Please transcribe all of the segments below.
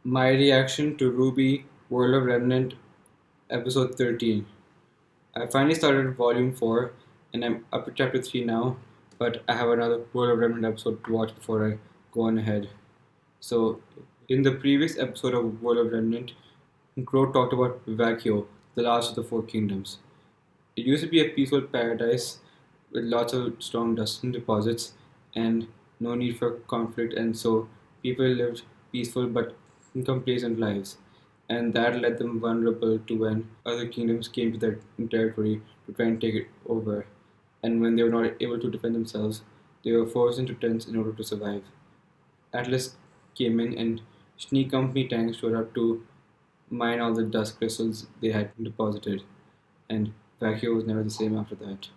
My reaction to RWBY World of Remnant episode 13. I finally started volume 4 and I'm up to chapter 3 now, but I have another World of Remnant episode to watch before I go on ahead. So, in the previous episode of World of Remnant, Crow talked about Vakio, the last of the four kingdoms. It used to be a peaceful paradise with lots of strong dust deposits and no need for conflict, and so people lived peaceful but complacent lives. And that led them vulnerable to when other kingdoms came to their territory to try and take it over. And when they were not able to defend themselves, they were forced into tents in order to survive. Atlas came in and Sneak Company tanks showed up to mine all the dust crystals they had deposited, and Vakio was never the same after that.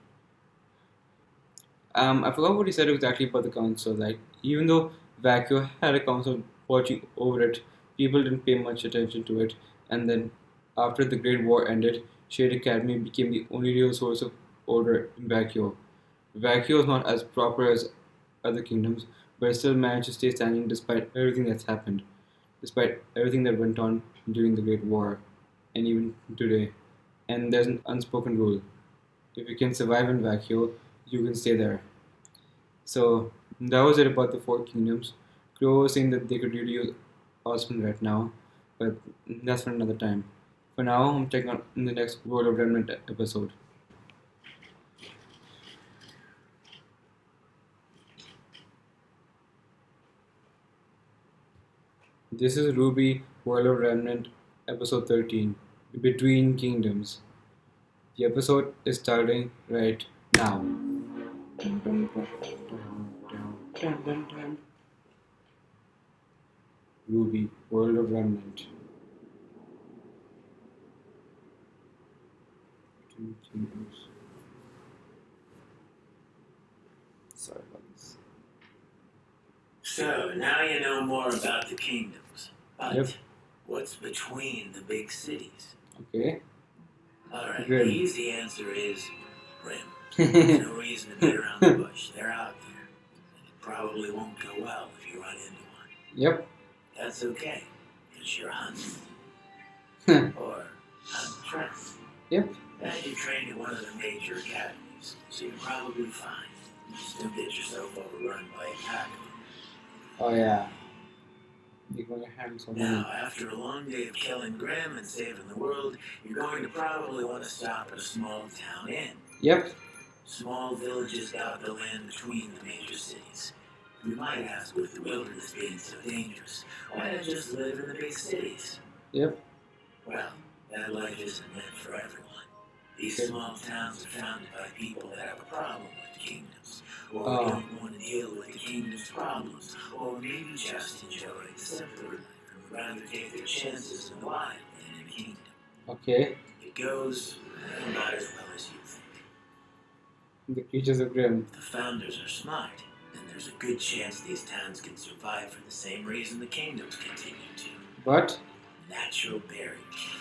I forgot what he said exactly about the council. Like, even though Vakio had a council watching over it, people didn't pay much attention to it. And then, after the Great War ended, Shade Academy became the only real source of order in Vakio. Vakio is not as proper as other kingdoms, but it still managed to stay standing despite everything that's happened, despite everything that went on during the Great War, and even today. And there's an unspoken rule: if you can survive in Vakio, you can stay there. So that was it about the four kingdoms. Crow was saying that they could really use Osman right now, but that's for another time. For now, I'm checking out in the next World of Remnant episode. This is RWBY World of Remnant episode 13, Between Kingdoms. The episode is starting right now. Dun, dun, dun, dun. RWBY World of Remnant. Between Kingdoms. Sorry about this. So, now you know more about the kingdoms. But Yep. what's between the big cities? Okay. Alright, Grim. the easy answer is Rim. There's no reason to beat around the bush. They're out there. And it probably won't go well if you run into one. Yep. That's okay, because you're hunting. Or unimpressed. Yep. And you trained in one of the major academies, so you're probably fine. You just don't get yourself overrun by a pack. Oh yeah. You're going to handle so many. Now, after a long day of killing Grimm and saving the world, you're going to probably want to stop at a small town inn. Yep. Small villages dot the land between the major cities. You might ask, with the wilderness being so dangerous, why not just live in the big cities? Yep. Well, that life isn't meant for everyone. These small towns are founded by people that have a problem with the kingdoms, or don't want to deal with the kingdom's problems, or maybe just enjoy the simpler life and would rather take their chances in the wild than in a kingdom. Okay. It goes not as well as you think. The creatures of Grimm. The founders are smart, and there's a good chance these towns can survive for the same reason the kingdoms continue to. But Natural barriers,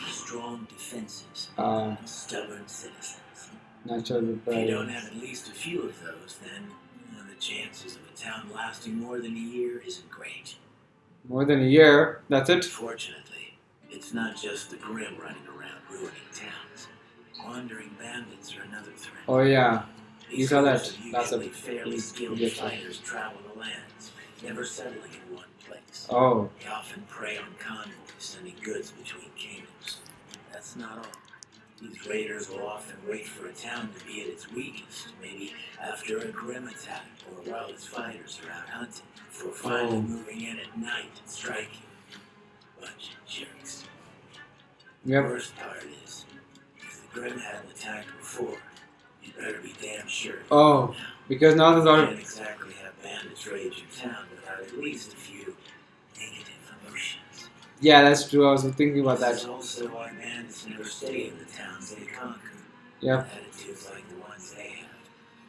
strong defenses, uh, and stubborn citizens. natural If you don't barriers. have at least a few of those, then the chances of a town lasting more than a year isn't great. More than a year. That's it. Fortunately, it's not just the grim running around ruining towns. Wandering bandits are another threat. Oh yeah. These You saw that. groups of That's a usually fairly skilled yes. fighters travel the lands, never settling in one place. Oh. They often prey on convoys, sending goods between kingdoms. That's not all. These raiders will often wait for a town to be at its weakest, maybe after a grim attack or while its fighters are out hunting, before finally moving in at night and striking. Bunch of jerks. The Yep. worst part is, if the grim hadn't attacked before, you'd better be damn sure. Oh. Because now there's a lot You of. can't exactly have bandits raid your town without at least a few negative emotions. Yeah, that's true. I was thinking about This is that. also why bandits never stay in the towns they conquer. Yep. Attitudes like the ones they have.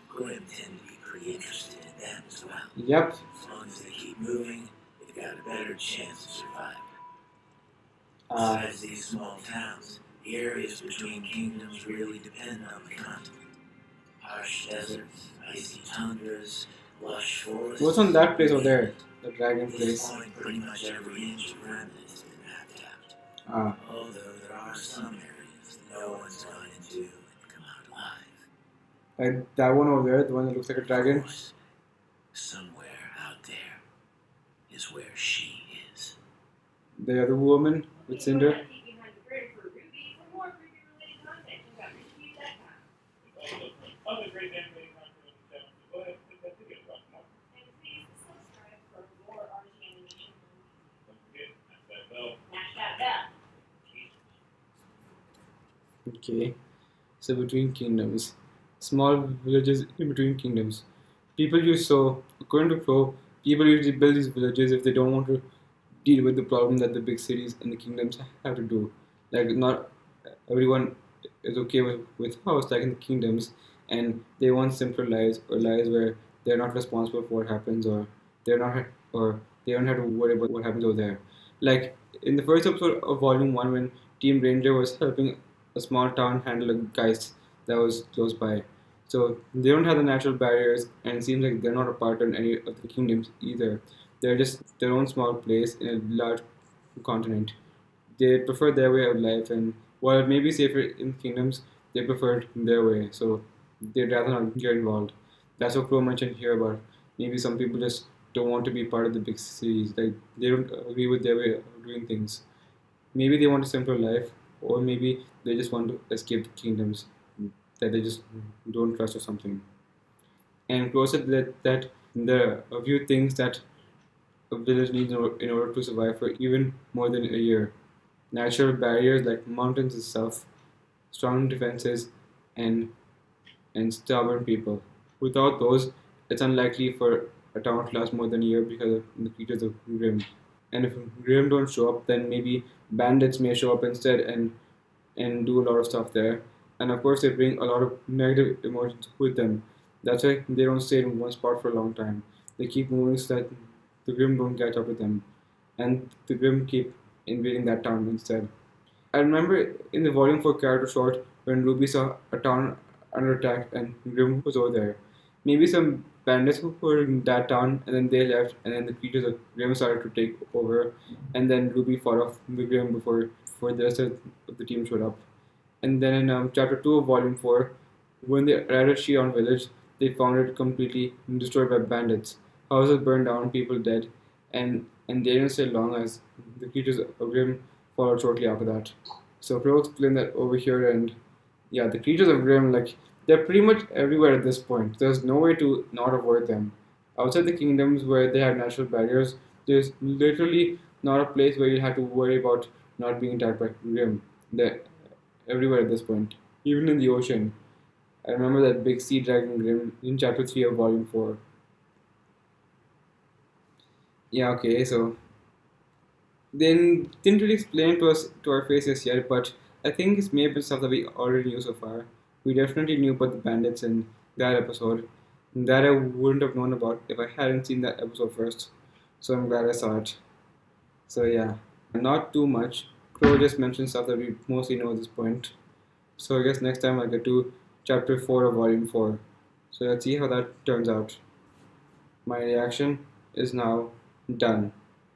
Grim tend to be pretty interested in them as well. Yep. As long as they keep moving, they've got a better chance of surviving. Uh, Besides these small towns, the areas between kingdoms really depend on the continent. Harsh deserts, icy tundras, lush forests. what's on that place over there? The dragon At this place. point, pretty much every inch of Remnant has been Ah, Although there are some areas no one's gone into and come out alive. like that one over there, the one that looks like a Of dragon. course, somewhere out there is where she is. The other woman with Cinder. Okay. So between kingdoms, small villages in between kingdoms. According to Crow, people usually build these villages if they don't want to deal with the problem that the big cities and the kingdoms have to do. Like not everyone is okay with how it's like in the kingdoms, and they want simpler lives or lives where they're not responsible for what happens, or they're not or they don't have to worry about what happens over there. Like in the first episode of Volume One, when Team Ranger was helping a small town handle a geist that was close by. So they don't have the natural barriers, and it seems like they're not a part of any of the kingdoms either. They're just their own small place in a large continent. They prefer their way of life, and while it may be safer in kingdoms, they prefer it their way. So they'd rather not get involved. That's what Crow mentioned here about maybe some people just don't want to be part of the big cities. Like they don't agree with their way of doing things. Maybe they want a simpler life, or maybe they just want to escape the kingdoms that they just don't trust or something. And Crow said that there are a few things that a village needs in order to survive for even more than a year. Natural barriers like mountains itself, strong defenses, and stubborn people. Without those, it's unlikely for a town to last more than a year because of the creatures of Grim. And if Grim don't show up, then maybe bandits may show up instead and do a lot of stuff there. And of course, they bring a lot of negative emotions with them. That's why they don't stay in one spot for a long time. They keep moving so that the Grim don't catch up with them, and the Grim keep invading that town instead. I remember in the Volume 4 character short when Ruby saw a town under attack and Grim was over there. Maybe some bandits who were in that town and then they left and then the creatures of Grim started to take over and then Ruby fought off the Grim before the rest of the team showed up. And then in chapter 2 of volume 4, when they arrived at Shion village, they found it completely destroyed by bandits. Houses burned down, people dead, and they didn't stay long as the creatures of Grim followed shortly after that. So Pro explained that over here, and yeah, the creatures of Grim, like, they're pretty much everywhere at this point. There's no way to not avoid them. Outside the kingdoms where they have natural barriers, there's literally not a place where you have to worry about not being attacked by Grim. They're everywhere at this point, even in the ocean. I remember that big sea dragon Grim in chapter 3 of volume 4. Yeah, okay, so they didn't really explain it to us to our faces yet, but I think it's maybe stuff that we already knew so far. We definitely knew about the bandits in that episode. That I wouldn't have known about if I hadn't seen that episode first. So I'm glad I saw it. So yeah, not too much. Crow just mentioned stuff that we mostly know at this point. So I guess next time I'll get to chapter 4 of volume 4. So let's see how that turns out. My reaction is now done.